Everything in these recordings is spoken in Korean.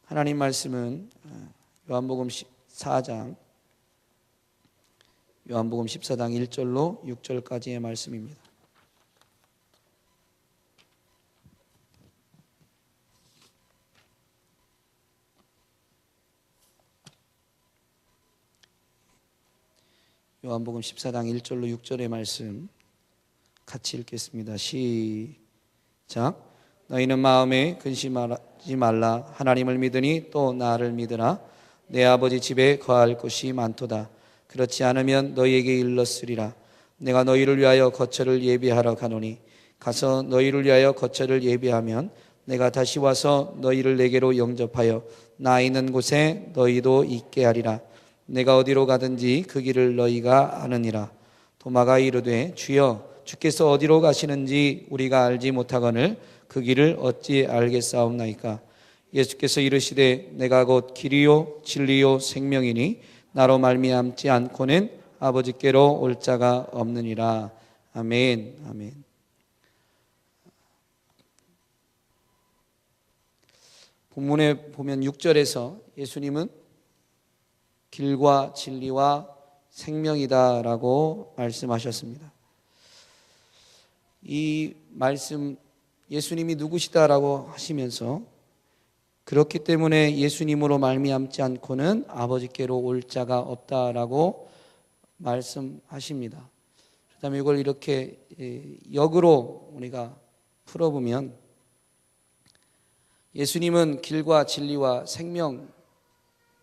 하나님 말씀은 요한복음 14장 1절로 6절까지의 말씀입니다. 요한복음 14장 1절로 6절의 말씀 같이 읽겠습니다. 시작. 너희는 마음에 근심하지 말라. 하나님을 믿으니 또 나를 믿으라. 내 아버지 집에 거할 곳이 많도다. 그렇지 않으면 너희에게 일렀으리라. 내가 너희를 위하여 거처를 예비하러 가노니 가서 너희를 위하여 거처를 예비하면 내가 다시 와서 너희를 내게로 영접하여 나 있는 곳에 너희도 있게 하리라. 내가 어디로 가든지 그 길을 너희가 아느니라. 도마가 이르되 주여 주께서 어디로 가시는지 우리가 알지 못하거늘 그 길을 어찌 알겠사옵나이까. 예수께서 이르시되 내가 곧 길이요 진리요 생명이니 나로 말미암지 않고는 아버지께로 올 자가 없느니라. 아멘. 아멘. 본문에 보면 6절에서 예수님은 길과 진리와 생명이다라고 말씀하셨습니다. 이 말씀 예수님이 누구시다라고 하시면서 그렇기 때문에 예수님으로 말미암지 않고는 아버지께로 올 자가 없다라고 말씀하십니다. 그다음에 이걸 이렇게 역으로 우리가 풀어보면 예수님은 길과 진리와 생명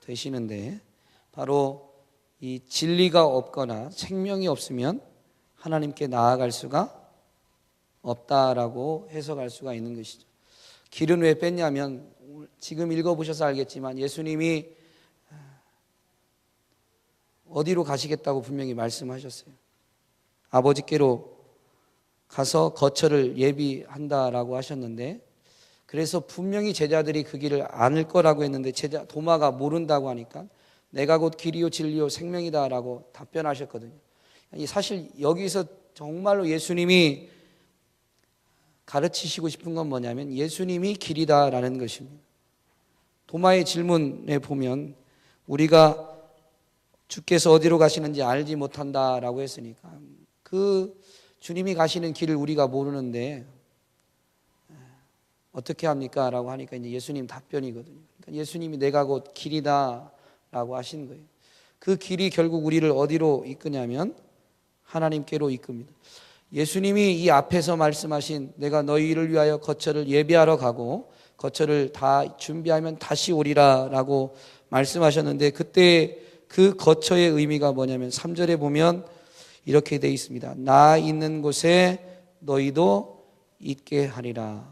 되시는데 바로 이 진리가 없거나 생명이 없으면 하나님께 나아갈 수가 없다라고 해석할 수가 있는 것이죠. 길은 왜 뺐냐면 지금 읽어보셔서 알겠지만 예수님이 어디로 가시겠다고 분명히 말씀하셨어요. 아버지께로 가서 거처를 예비한다라고 하셨는데 그래서 분명히 제자들이 그 길을 아는 거라고 했는데 도마가 모른다고 하니까 내가 곧 길이요 진리요 생명이다라고 답변하셨거든요. 사실 여기서 정말로 예수님이 가르치시고 싶은 건 뭐냐면 예수님이 길이다라는 것입니다. 도마의 질문에 보면 우리가 주께서 어디로 가시는지 알지 못한다라고 했으니까 그 주님이 가시는 길을 우리가 모르는데 어떻게 합니까? 라고 하니까 이제 예수님 답변이거든요. 그러니까 예수님이 내가 곧 길이다라고 하신 거예요. 그 길이 결국 우리를 어디로 이끄냐면 하나님께로 이끕니다. 예수님이 이 앞에서 말씀하신 내가 너희를 위하여 거처를 예비하러 가고 거처를 다 준비하면 다시 오리라 라고 말씀하셨는데 그때 그 거처의 의미가 뭐냐면 3절에 보면 이렇게 되어 있습니다. 나 있는 곳에 너희도 있게 하리라.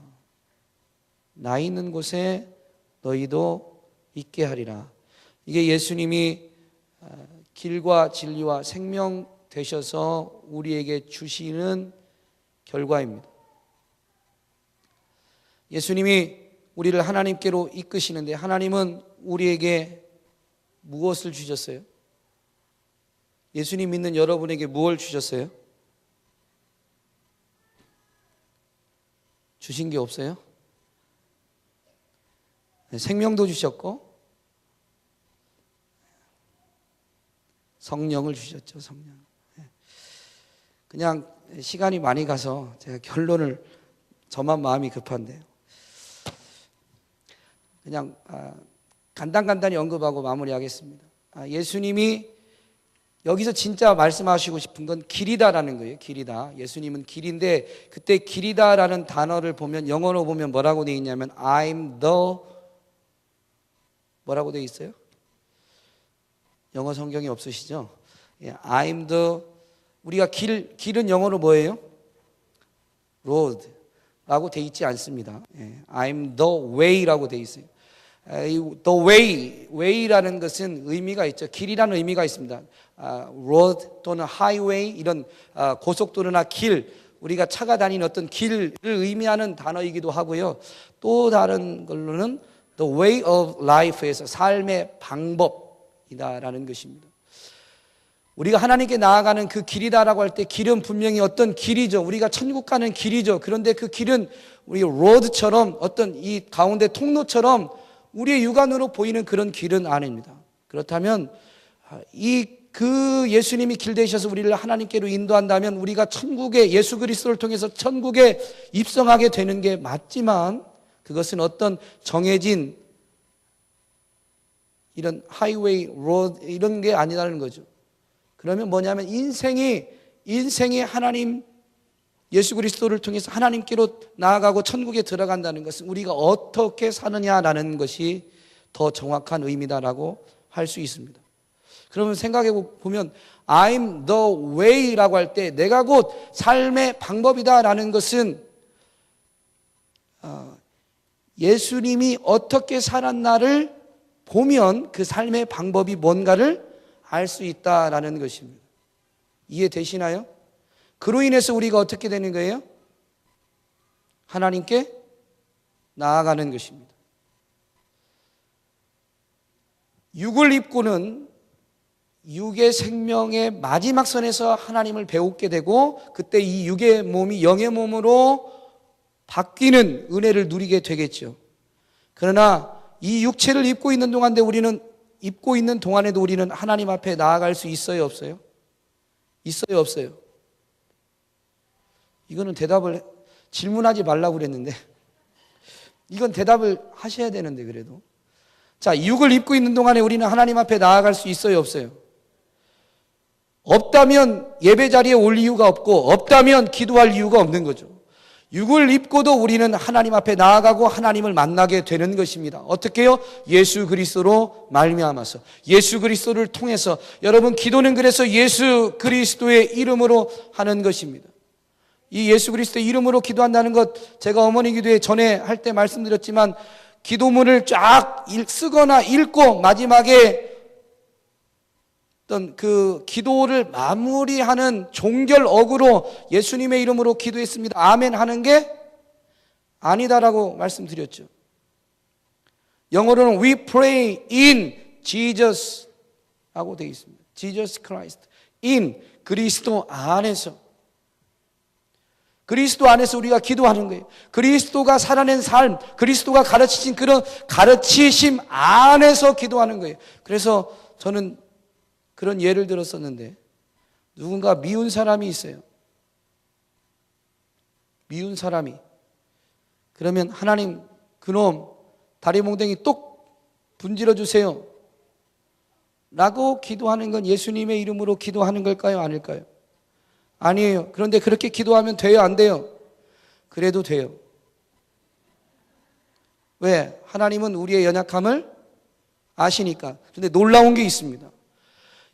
나 있는 곳에 너희도 있게 하리라. 이게 예수님이 길과 진리와 생명 되셔서 우리에게 주시는 결과입니다. 예수님이 우리를 하나님께로 이끄시는데 하나님은 우리에게 무엇을 주셨어요? 예수님 믿는 여러분에게 무엇을 주셨어요? 주신 게 없어요? 생명도 주셨고 성령을 주셨죠. 성령. 그냥 시간이 많이 가서 제가 결론을 저만 마음이 급한데요. 그냥 간단히 언급하고 마무리하겠습니다. 예수님이 여기서 진짜 말씀하시고 싶은 건 길이다라는 거예요. 길이다. 예수님은 길인데 그때 길이다라는 단어를 보면 영어로 보면 뭐라고 되어 있냐면 I'm the 뭐라고 되어 있어요? 영어 성경이 없으시죠? I'm the 우리가 길은 영어로 뭐예요? road라고 돼 있지 않습니다. I'm the way라고 돼 있어요. The way라는 것은 의미가 있죠. 길이라는 의미가 있습니다. road 또는 highway 이런 고속도로나 길 우리가 차가 다니는 어떤 길을 의미하는 단어이기도 하고요. 또 다른 걸로는 the way of life에서 삶의 방법이다라는 것입니다. 우리가 하나님께 나아가는 그 길이다라고 할 때 길은 분명히 어떤 길이죠. 우리가 천국 가는 길이죠. 그런데 그 길은 우리 로드처럼 어떤 이 가운데 통로처럼 우리의 육안으로 보이는 그런 길은 아닙니다. 그렇다면 그 예수님이 길 되셔서 우리를 하나님께로 인도한다면 우리가 천국에 예수 그리스도를 통해서 천국에 입성하게 되는 게 맞지만 그것은 어떤 정해진 이런 하이웨이, 로드 이런 게 아니라는 거죠. 그러면 뭐냐면 인생이 하나님 예수 그리스도를 통해서 하나님께로 나아가고 천국에 들어간다는 것은 우리가 어떻게 사느냐라는 것이 더 정확한 의미다라고 할 수 있습니다. 그러면 생각해 보면 I'm the way라고 할 때 내가 곧 삶의 방법이다라는 것은 예수님이 어떻게 살았나를 보면 그 삶의 방법이 뭔가를 알 수 있다라는 것입니다. 이해되시나요? 그로 인해서 우리가 어떻게 되는 거예요? 하나님께 나아가는 것입니다. 육을 입고는 육의 생명의 마지막 선에서 하나님을 배우게 되고 그때 이 육의 몸이 영의 몸으로 바뀌는 은혜를 누리게 되겠죠. 그러나 이 육체를 입고 있는 동안에도 우리는 하나님 앞에 나아갈 수 있어요, 없어요? 있어요, 없어요? 이거는 질문하지 말라고 그랬는데 이건 대답을 하셔야 되는데 그래도 자, 육을 입고 있는 동안에 우리는 하나님 앞에 나아갈 수 있어요, 없어요? 없다면 예배 자리에 올 이유가 없고 없다면 기도할 이유가 없는 거죠. 육을 입고도 우리는 하나님 앞에 나아가고 하나님을 만나게 되는 것입니다. 어떻게요? 예수 그리스도로 말미암아서 예수 그리스도를 통해서 여러분 기도는 그래서 예수 그리스도의 이름으로 하는 것입니다. 이 예수 그리스도의 이름으로 기도한다는 것 제가 어머니 기도회 전에 할 때 말씀드렸지만 기도문을 쫙 쓰거나 읽고 마지막에 어떤 그 기도를 마무리하는 종결어구로 예수님의 이름으로 기도했습니다. 아멘 하는 게 아니다라고 말씀드렸죠. 영어로는 We pray in Jesus 라고 되어 있습니다. Jesus Christ. in 그리스도 안에서. 그리스도 안에서 우리가 기도하는 거예요. 그리스도가 살아낸 삶, 그리스도가 가르치신 그런 가르치심 안에서 기도하는 거예요. 그래서 저는 그런 예를 들었었는데 누군가 미운 사람이 있어요. 미운 사람이. 그러면 하나님 그놈 다리 몽둥이 똑 분질러 주세요 라고 기도하는 건 예수님의 이름으로 기도하는 걸까요? 아닐까요? 아니에요. 그런데 그렇게 기도하면 돼요? 안 돼요? 그래도 돼요. 왜? 하나님은 우리의 연약함을 아시니까. 그런데 놀라운 게 있습니다.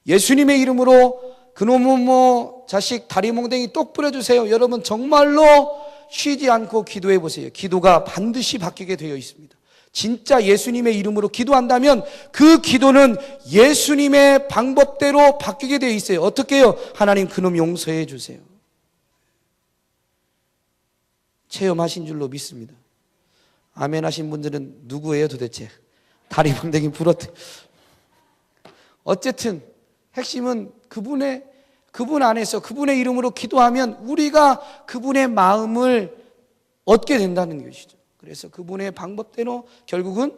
예수님의 이름으로 그놈의 자식 다리 몽둥이 똑 뿌려주세요. 여러분 정말로 쉬지 않고 기도해 보세요. 기도가 반드시 바뀌게 되어 있습니다. 진짜 예수님의 이름으로 기도한다면 그 기도는 예수님의 방법대로 바뀌게 되어 있어요. 어떻게 해요? 하나님 그놈 용서해 주세요. 체험하신 줄로 믿습니다. 아멘 하신 분들은 누구예요 도대체? 다리 몽둥이 부러뜨. 어쨌든 핵심은 그분 안에서 그분의 이름으로 기도하면 우리가 그분의 마음을 얻게 된다는 것이죠. 그래서 그분의 방법대로 결국은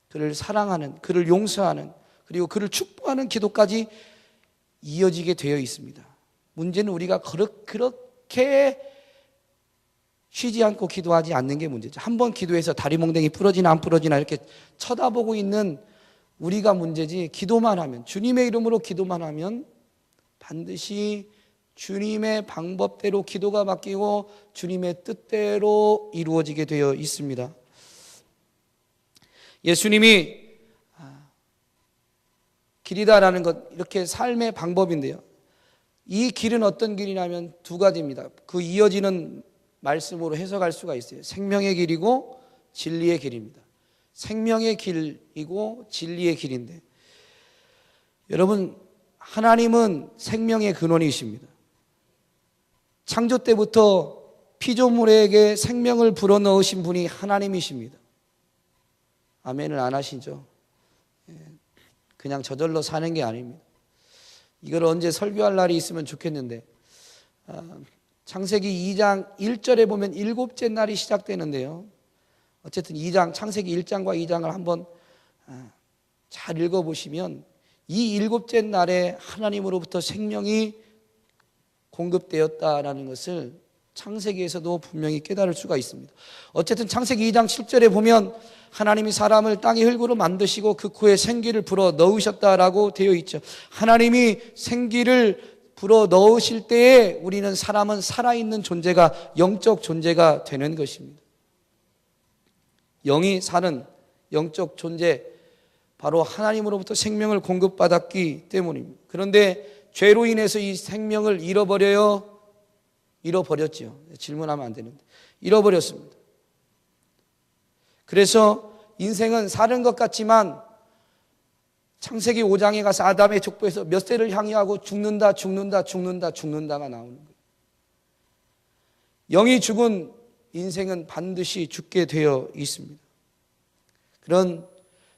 그를 사랑하는, 그를 용서하는, 그리고 그를 축복하는 기도까지 이어지게 되어 있습니다. 문제는 우리가 그렇게 쉬지 않고 기도하지 않는 게 문제죠. 한번 기도해서 다리 몽둥이 부러지나 안 부러지나 이렇게 쳐다보고 있는 우리가 문제지, 기도만 하면, 주님의 이름으로 기도만 하면 반드시 주님의 방법대로 기도가 바뀌고 주님의 뜻대로 이루어지게 되어 있습니다. 예수님이 길이다라는 것, 이렇게 삶의 방법인데요. 이 길은 어떤 길이냐면 두 가지입니다. 그 이어지는 말씀으로 해석할 수가 있어요. 생명의 길이고 진리의 길입니다. 생명의 길이고 진리의 길인데, 여러분 하나님은 생명의 근원이십니다. 창조 때부터 피조물에게 생명을 불어넣으신 분이 하나님이십니다. 아멘을 안 하시죠? 그냥 저절로 사는 게 아닙니다. 이걸 언제 설교할 날이 있으면 좋겠는데, 창세기 2장 1절에 보면 일곱째 날이 시작되는데요, 어쨌든 2장, 창세기 1장과 2장을 한번 잘 읽어보시면 이 일곱째 날에 하나님으로부터 생명이 공급되었다라는 것을 창세기에서도 분명히 깨달을 수가 있습니다. 어쨌든 창세기 2장 7절에 보면 하나님이 사람을 땅의 흙으로 만드시고 그 코에 생기를 불어 넣으셨다라고 되어 있죠. 하나님이 생기를 불어 넣으실 때에 우리는 사람은 살아있는 존재가, 영적 존재가 되는 것입니다. 영이 사는 영적 존재, 바로 하나님으로부터 생명을 공급받았기 때문입니다. 그런데 죄로 인해서 이 생명을 잃어버려요? 잃어버렸죠. 질문하면 안 되는데 잃어버렸습니다. 그래서 인생은 사는 것 같지만 창세기 5장에 가서 아담의 족보에서 몇 세를 향유하고 죽는다가 나오는 거예요. 영이 죽은 인생은 반드시 죽게 되어 있습니다. 그런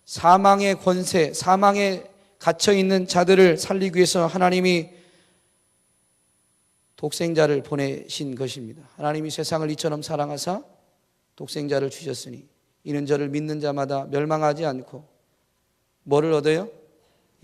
사망의 권세, 사망에 갇혀있는 자들을 살리기 위해서 하나님이 독생자를 보내신 것입니다. 하나님이 세상을 이처럼 사랑하사 독생자를 주셨으니 이는 저를 믿는 자마다 멸망하지 않고 뭐를 얻어요?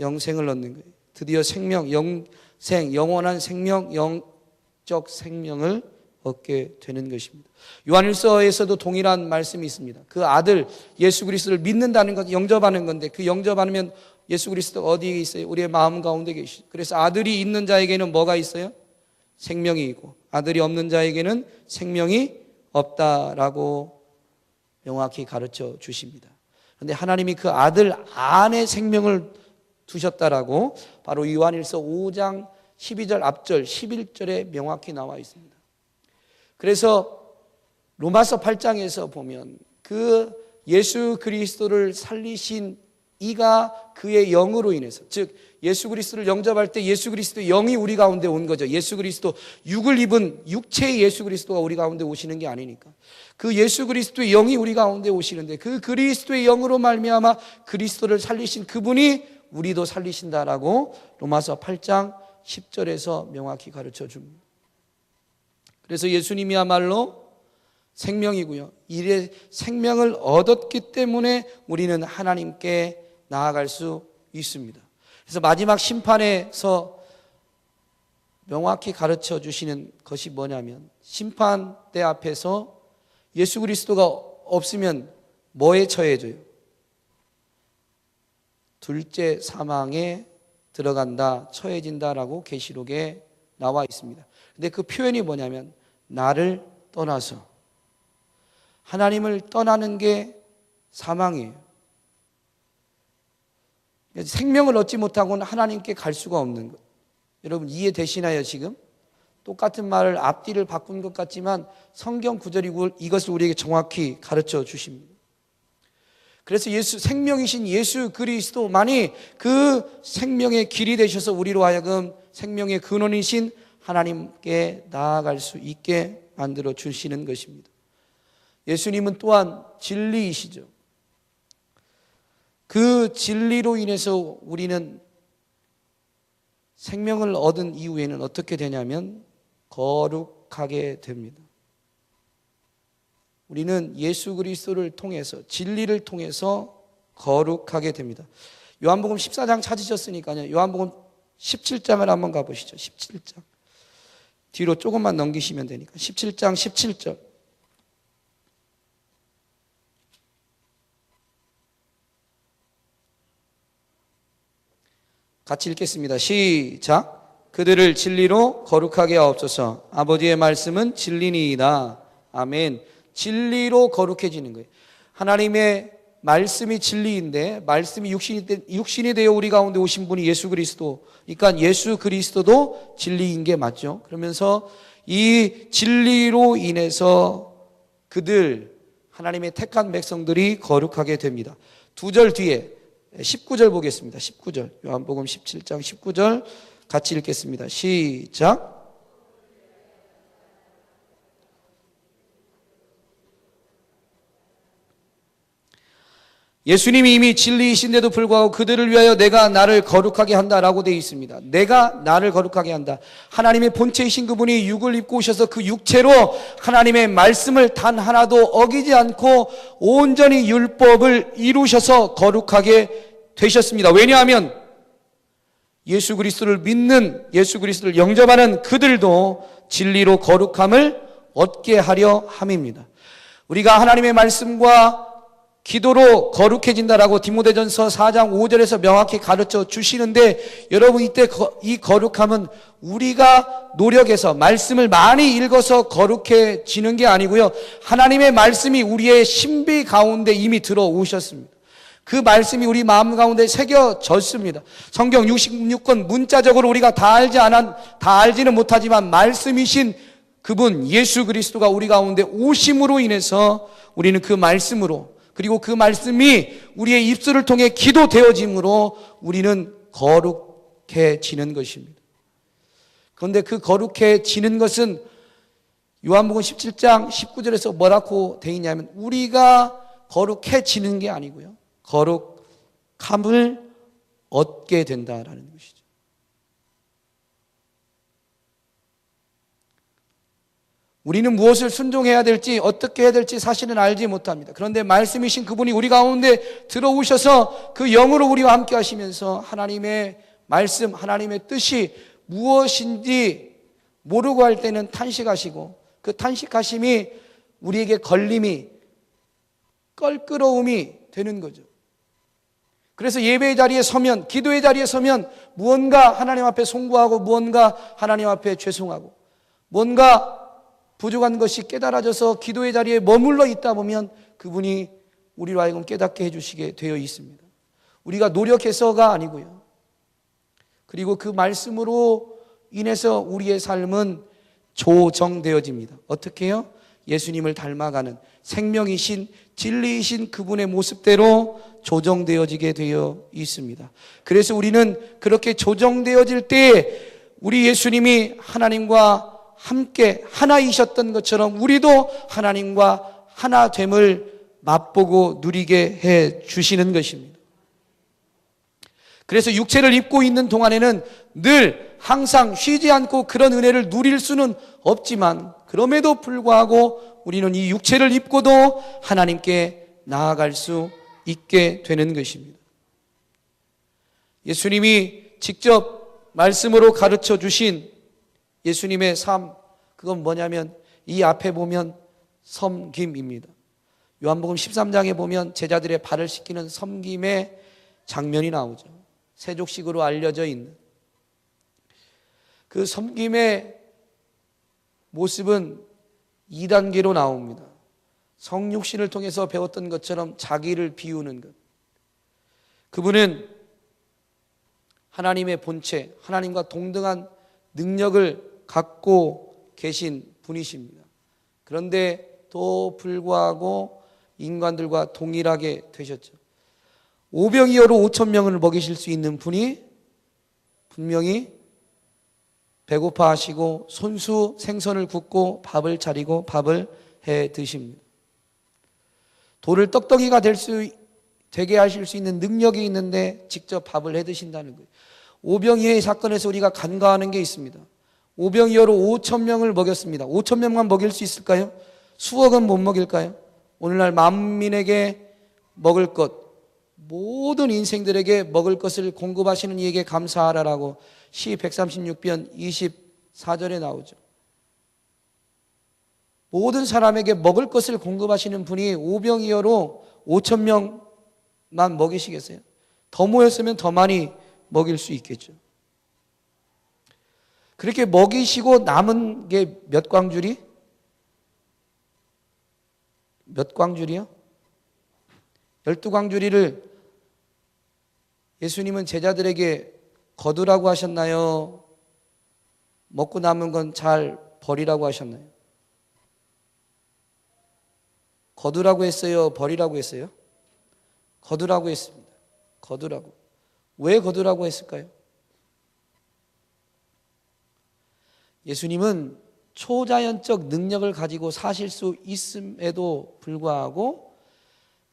영생을 얻는 거예요. 드디어 생명, 영생, 영원한 생명, 영적 생명을 얻게 되는 것입니다. 요한일서에서도 동일한 말씀이 있습니다. 그 아들 예수 그리스도를 믿는다는 것, 영접하는 건데 그 영접하면 예수 그리스도 어디에 있어요? 우리의 마음 가운데 계시죠. 그래서 아들이 있는 자에게는 뭐가 있어요? 생명이 있고 아들이 없는 자에게는 생명이 없다라고 명확히 가르쳐 주십니다. 그런데 하나님이 그 아들 안에 생명을 두셨다라고 바로 요한일서 5장 12절 앞절 11절에 명확히 나와 있습니다. 그래서 로마서 8장에서 보면 그 예수 그리스도를 살리신 이가 그의 영으로 인해서, 즉 예수 그리스도를 영접할 때 예수 그리스도의 영이 우리 가운데 온 거죠. 예수 그리스도 육을 입은 육체의 예수 그리스도가 우리 가운데 오시는 게 아니니까 그 예수 그리스도의 영이 우리 가운데 오시는데 그 그리스도의 영으로 말미암아 그리스도를 살리신 그분이 우리도 살리신다라고 로마서 8장 10절에서 명확히 가르쳐 줍니다. 그래서 예수님이야말로 생명이고요. 이래 생명을 얻었기 때문에 우리는 하나님께 나아갈 수 있습니다. 그래서 마지막 심판에서 명확히 가르쳐 주시는 것이 뭐냐면 심판대 앞에서 예수 그리스도가 없으면 뭐에 처해져요? 둘째 사망에 들어간다, 처해진다라고 계시록에 나와 있습니다. 근데 그 표현이 뭐냐면 나를 떠나서, 하나님을 떠나는 게 사망이에요. 생명을 얻지 못하고는 하나님께 갈 수가 없는 것. 여러분 이해되시나요 지금? 똑같은 말을 앞뒤를 바꾼 것 같지만 성경 구절이 이것을 우리에게 정확히 가르쳐 주십니다. 그래서 생명이신 예수 그리스도만이 그 생명의 길이 되셔서 우리로 하여금 생명의 근원이신 하나님께 나아갈 수 있게 만들어 주시는 것입니다. 예수님은 또한 진리이시죠. 그 진리로 인해서 우리는 생명을 얻은 이후에는 어떻게 되냐면 거룩하게 됩니다. 우리는 예수 그리스도를 통해서, 진리를 통해서 거룩하게 됩니다. 요한복음 14장 찾으셨으니까요. 요한복음 17장을 한번 가보시죠. 17장. 뒤로 조금만 넘기시면 되니까. 17장 17절. 같이 읽겠습니다. 시작. 그들을 진리로 거룩하게 하옵소서. 아버지의 말씀은 진리니이다. 아멘. 진리로 거룩해지는 거예요. 하나님의 말씀이 진리인데 말씀이 육신이 되어 우리 가운데 오신 분이 예수 그리스도. 그러니까 예수 그리스도도 진리인 게 맞죠. 그러면서 이 진리로 인해서 그들, 하나님의 택한 백성들이 거룩하게 됩니다. 2절 뒤에 19절 보겠습니다. 19절. 요한복음 17장 19절 같이 읽겠습니다. 시작. 예수님이 이미 진리이신데도 불구하고 그들을 위하여 내가 나를 거룩하게 한다라고 되어 있습니다. 내가 나를 거룩하게 한다. 하나님의 본체이신 그분이 육을 입고 오셔서 그 육체로 하나님의 말씀을 단 하나도 어기지 않고 온전히 율법을 이루셔서 거룩하게 되셨습니다. 왜냐하면 예수 그리스도를 믿는, 예수 그리스도를 영접하는 그들도 진리로 거룩함을 얻게 하려 함입니다. 우리가 하나님의 말씀과 기도로 거룩해진다라고 디모데전서 4장 5절에서 명확히 가르쳐 주시는데, 여러분 이때 이 거룩함은 우리가 노력해서 말씀을 많이 읽어서 거룩해지는 게 아니고요, 하나님의 말씀이 우리의 신비 가운데 이미 들어오셨습니다. 그 말씀이 우리 마음 가운데 새겨졌습니다. 성경 66권 문자적으로 우리가 다 알지는 못하지만 말씀이신 그분 예수 그리스도가 우리 가운데 오심으로 인해서 우리는 그 말씀으로, 그리고 그 말씀이 우리의 입술을 통해 기도되어짐으로 우리는 거룩해지는 것입니다. 그런데 그 거룩해지는 것은 요한복음 17장 19절에서 뭐라고 되어 있냐면, 우리가 거룩해지는 게 아니고요, 거룩함을 얻게 된다라는 것이죠. 우리는 무엇을 순종해야 될지, 어떻게 해야 될지 사실은 알지 못합니다. 그런데 말씀이신 그분이 우리 가운데 들어오셔서 그 영으로 우리와 함께 하시면서 하나님의 말씀, 하나님의 뜻이 무엇인지 모르고 할 때는 탄식하시고, 그 탄식하심이 우리에게 걸림이, 껄끄러움이 되는 거죠. 그래서 예배의 자리에 서면, 기도의 자리에 서면 무언가 하나님 앞에 송구하고, 무언가 하나님 앞에 죄송하고, 뭔가 부족한 것이 깨달아져서 기도의 자리에 머물러 있다 보면 그분이 우리로 하여금 깨닫게 해주시게 되어 있습니다. 우리가 노력해서가 아니고요, 그리고 그 말씀으로 인해서 우리의 삶은 조정되어집니다. 어떻게 해요? 예수님을 닮아가는 생명이신 진리이신 그분의 모습대로 조정되어지게 되어 있습니다. 그래서 우리는 그렇게 조정되어질 때에 우리 예수님이 하나님과 함께 하나이셨던 것처럼 우리도 하나님과 하나됨을 맛보고 누리게 해 주시는 것입니다. 그래서 육체를 입고 있는 동안에는 늘 항상 쉬지 않고 그런 은혜를 누릴 수는 없지만, 그럼에도 불구하고 우리는 이 육체를 입고도 하나님께 나아갈 수 있게 되는 것입니다. 예수님이 직접 말씀으로 가르쳐 주신 예수님의 삶, 그건 뭐냐면 이 앞에 보면 섬김입니다. 요한복음 13장에 보면 제자들의 발을 씻기는 섬김의 장면이 나오죠. 세족식으로 알려져 있는 그 섬김의 모습은 2단계로 나옵니다. 성육신을 통해서 배웠던 것처럼 자기를 비우는 것. 그분은 하나님의 본체, 하나님과 동등한 능력을 갖고 계신 분이십니다. 그런데 또 불구하고 인간들과 동일하게 되셨죠. 오병이어로 5,000명을 먹이실 수 있는 분이 분명히 배고파 하시고 손수 생선을 굽고 밥을 차리고 밥을 해 드십니다. 돌을 떡떡이가 되게 하실 수 있는 능력이 있는데 직접 밥을 해 드신다는 거예요. 오병이어의 사건에서 우리가 간과하는 게 있습니다. 오병이어로 5,000명을 먹였습니다. 5,000명만 먹일 수 있을까요? 수억은 못 먹일까요? 오늘날 만민에게 먹을 것, 모든 인생들에게 먹을 것을 공급하시는 이에게 감사하라라고 시 136편 24절에 나오죠. 모든 사람에게 먹을 것을 공급하시는 분이 오병이어로 5,000명만 먹이시겠어요? 더 모였으면 더 많이 먹일 수 있겠죠. 그렇게 먹이시고 남은 게 몇 광주리? 몇 광주리요? 12광주리를 예수님은 제자들에게 거두라고 하셨나요? 먹고 남은 건 잘 버리라고 하셨나요? 거두라고 했어요? 버리라고 했어요? 거두라고 했습니다. 거두라고. 왜 거두라고 했을까요? 예수님은 초자연적 능력을 가지고 사실 수 있음에도 불구하고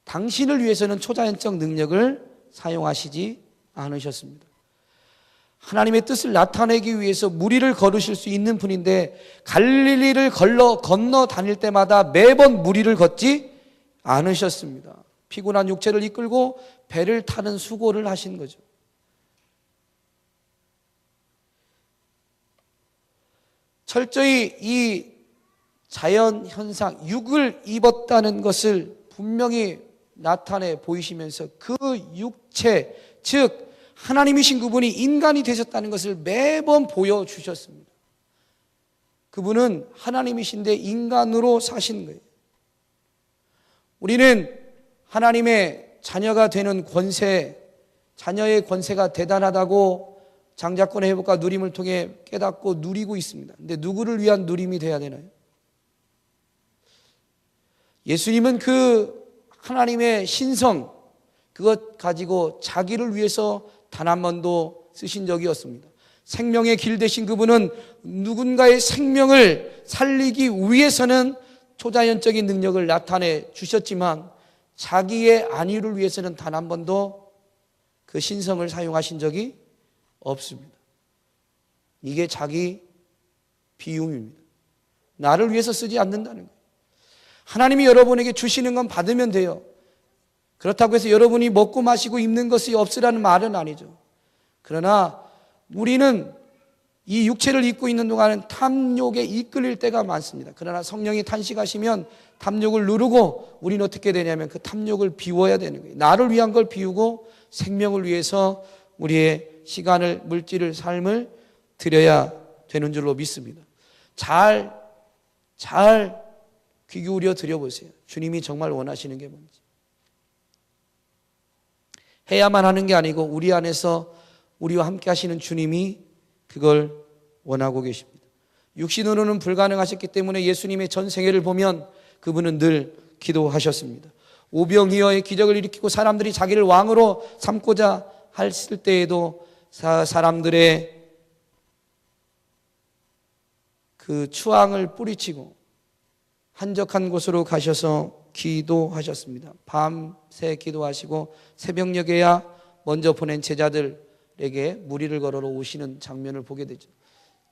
당신을 위해서는 초자연적 능력을 사용하시지 않으셨습니다. 하나님의 뜻을 나타내기 위해서 무리를 걸으실 수 있는 분인데 갈릴리를 건너 다닐 때마다 매번 무리를 걷지 않으셨습니다. 피곤한 육체를 이끌고 배를 타는 수고를 하신 거죠. 철저히 이 자연 현상, 육을 입었다는 것을 분명히 나타내 보이시면서 그 육체, 즉 하나님이신 그분이 인간이 되셨다는 것을 매번 보여주셨습니다. 그분은 하나님이신데 인간으로 사신 거예요. 우리는 하나님의 자녀가 되는 권세, 자녀의 권세가 대단하다고 장자권의 회복과 누림을 통해 깨닫고 누리고 있습니다. 근데 누구를 위한 누림이 돼야 되나요? 예수님은 그 하나님의 신성, 그것 가지고 자기를 위해서 단 한 번도 쓰신 적이 없습니다. 생명의 길 되신 그분은 누군가의 생명을 살리기 위해서는 초자연적인 능력을 나타내 주셨지만 자기의 안위를 위해서는 단 한 번도 그 신성을 사용하신 적이 없습니다. 이게 자기 비움입니다. 나를 위해서 쓰지 않는다는 거예요. 하나님이 여러분에게 주시는 건 받으면 돼요. 그렇다고 해서 여러분이 먹고 마시고 입는 것이 없으라는 말은 아니죠. 그러나 우리는 이 육체를 입고 있는 동안은 탐욕에 이끌릴 때가 많습니다. 그러나 성령이 탄식하시면 탐욕을 누르고 우리는 어떻게 되냐면 그 탐욕을 비워야 되는 거예요. 나를 위한 걸 비우고 생명을 위해서 우리의 시간을, 물질을, 삶을 드려야 되는 줄로 믿습니다. 잘 귀 기울여 드려보세요. 주님이 정말 원하시는 게 뭔지. 해야만 하는 게 아니고 우리 안에서 우리와 함께 하시는 주님이 그걸 원하고 계십니다. 육신으로는 불가능하셨기 때문에 예수님의 전 생애를 보면 그분은 늘 기도하셨습니다. 오병이어의 기적을 일으키고 사람들이 자기를 왕으로 삼고자 했을 때에도 사람들의 그 추앙을 뿌리치고 한적한 곳으로 가셔서 기도하셨습니다. 밤새 기도하시고 새벽녘에야 먼저 보낸 제자들에게 무리를 걸어러 오시는 장면을 보게 되죠.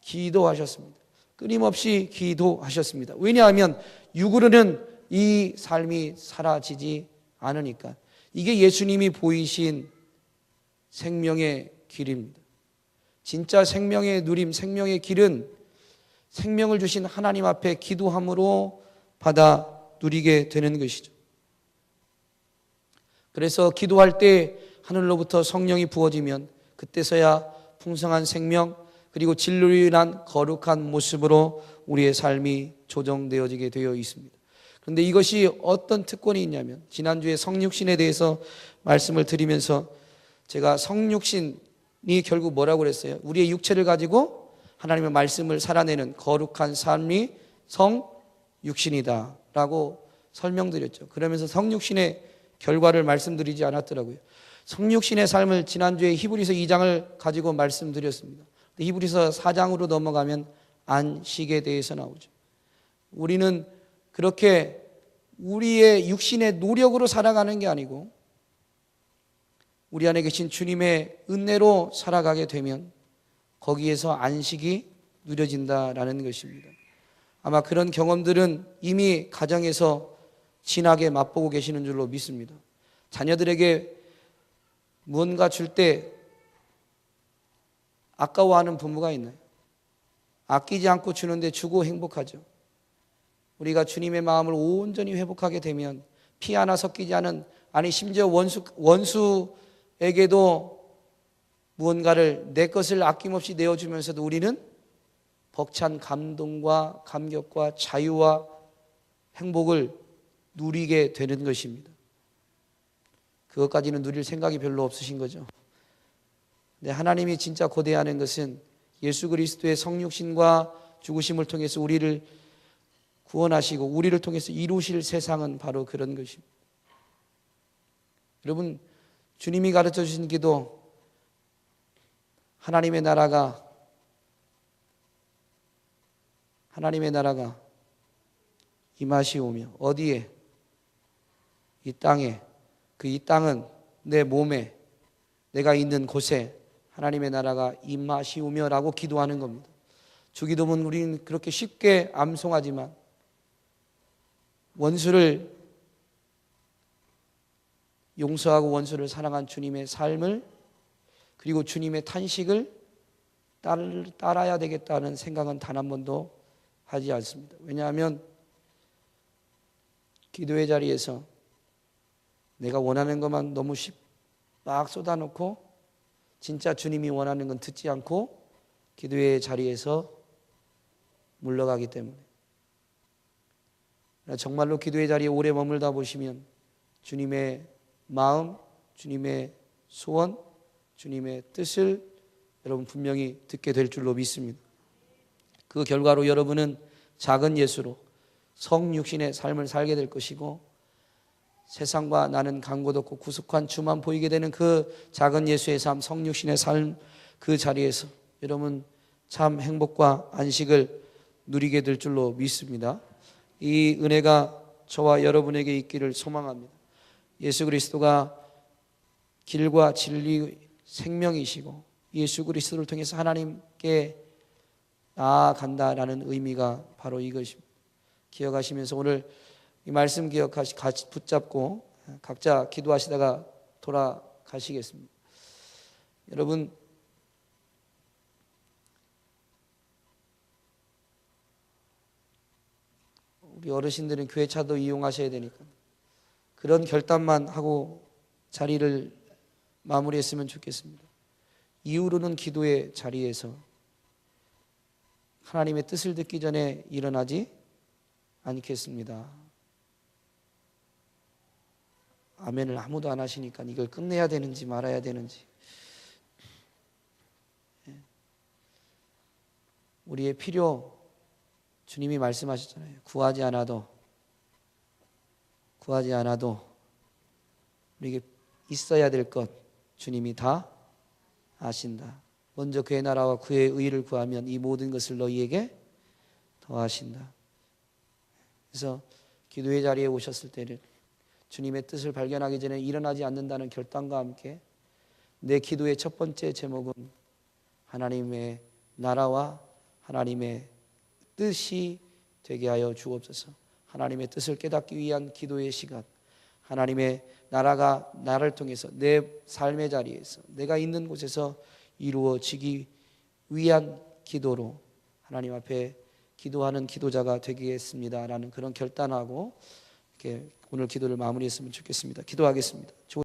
기도하셨습니다. 끊임없이 기도하셨습니다. 왜냐하면 육으로는 이 삶이 사라지지 않으니까. 이게 예수님이 보이신 생명의 길입니다. 진짜 생명의 누림, 생명의 길은 생명을 주신 하나님 앞에 기도함으로 받아 누리게 되는 것이죠. 그래서 기도할 때 하늘로부터 성령이 부어지면 그때서야 풍성한 생명 그리고 진리로 인한 거룩한 모습으로 우리의 삶이 조정되어지게 되어 있습니다. 그런데 이것이 어떤 특권이 있냐면 지난주에 성육신에 대해서 말씀을 드리면서 제가 성육신이 결국 뭐라고 그랬어요? 우리의 육체를 가지고 하나님의 말씀을 살아내는 거룩한 삶이 성육신이다 라고 설명드렸죠. 그러면서 성육신의 결과를 말씀드리지 않았더라고요. 성육신의 삶을 지난주에 히브리서 2장을 가지고 말씀드렸습니다. 히브리서 4장으로 넘어가면 안식에 대해서 나오죠. 우리는 그렇게 우리의 육신의 노력으로 살아가는 게 아니고 우리 안에 계신 주님의 은혜로 살아가게 되면 거기에서 안식이 누려진다라는 것입니다. 아마 그런 경험들은 이미 가정에서 진하게 맛보고 계시는 줄로 믿습니다. 자녀들에게 무언가 줄 때 아까워하는 부모가 있나요? 아끼지 않고 주는데 주고 행복하죠. 우리가 주님의 마음을 온전히 회복하게 되면 피 하나 섞이지 않은, 아니 심지어 원수에게도 무언가를 내 것을 아낌없이 내어주면서도 우리는 벅찬 감동과 감격과 자유와 행복을 누리게 되는 것입니다. 그것까지는 누릴 생각이 별로 없으신 거죠. 근데 하나님이 진짜 고대하는 것은 예수 그리스도의 성육신과 죽으심을 통해서 우리를 구원하시고 우리를 통해서 이루실 세상은 바로 그런 것입니다. 여러분, 주님이 가르쳐 주신 기도, 하나님의 나라가 임하시오며 어디에? 이 땅에, 이 땅은 내 몸에, 내가 있는 곳에 하나님의 나라가 임하시오며라고 기도하는 겁니다. 주기도문 우리는 그렇게 쉽게 암송하지만 원수를 용서하고 원수를 사랑한 주님의 삶을, 그리고 주님의 탄식을 따라야 되겠다는 생각은 단 한 번도 하지 않습니다. 왜냐하면 기도의 자리에서 내가 원하는 것만 너무 막 쏟아놓고 진짜 주님이 원하는 건 듣지 않고 기도의 자리에서 물러가기 때문에, 정말로 기도의 자리에 오래 머물다 보시면 주님의 마음, 주님의 소원, 주님의 뜻을 여러분 분명히 듣게 될 줄로 믿습니다. 그 결과로 여러분은 작은 예수로 성육신의 삶을 살게 될 것이고, 세상과 나는 간곳 없고 구속한 주만 보이게 되는 그 작은 예수의 삶, 성육신의 삶, 그 자리에서 여러분 참 행복과 안식을 누리게 될 줄로 믿습니다. 이 은혜가 저와 여러분에게 있기를 소망합니다. 예수 그리스도가 길과 진리 생명이시고 예수 그리스도를 통해서 하나님께 나아간다라는 의미가 바로 이것입니다. 기억하시면서 오늘 이 말씀 같이 붙잡고 각자 기도하시다가 돌아가시겠습니다. 여러분, 우리 어르신들은 교회 차도 이용하셔야 되니까 그런 결단만 하고 자리를 마무리했으면 좋겠습니다. 이후로는 기도의 자리에서 하나님의 뜻을 듣기 전에 일어나지 않겠습니다. 아멘을 아무도 안 하시니까 이걸 끝내야 되는지 말아야 되는지. 우리의 필요, 주님이 말씀하셨잖아요. 구하지 않아도 우리에게 있어야 될 것 주님이 다 아신다. 먼저 그의 나라와 그의 의를 구하면 이 모든 것을 너희에게 더하신다. 그래서 기도의 자리에 오셨을 때는 주님의 뜻을 발견하기 전에 일어나지 않는다는 결단과 함께 내 기도의 첫 번째 제목은 하나님의 나라와 하나님의 뜻이 되게 하여 주옵소서. 하나님의 뜻을 깨닫기 위한 기도의 시간, 하나님의 나라가 나를 통해서 내 삶의 자리에서 내가 있는 곳에서 이루어지기 위한 기도로 하나님 앞에 기도하는 기도자가 되겠습니다라는 그런 결단하고 이렇게 오늘 기도를 마무리했으면 좋겠습니다. 기도하겠습니다.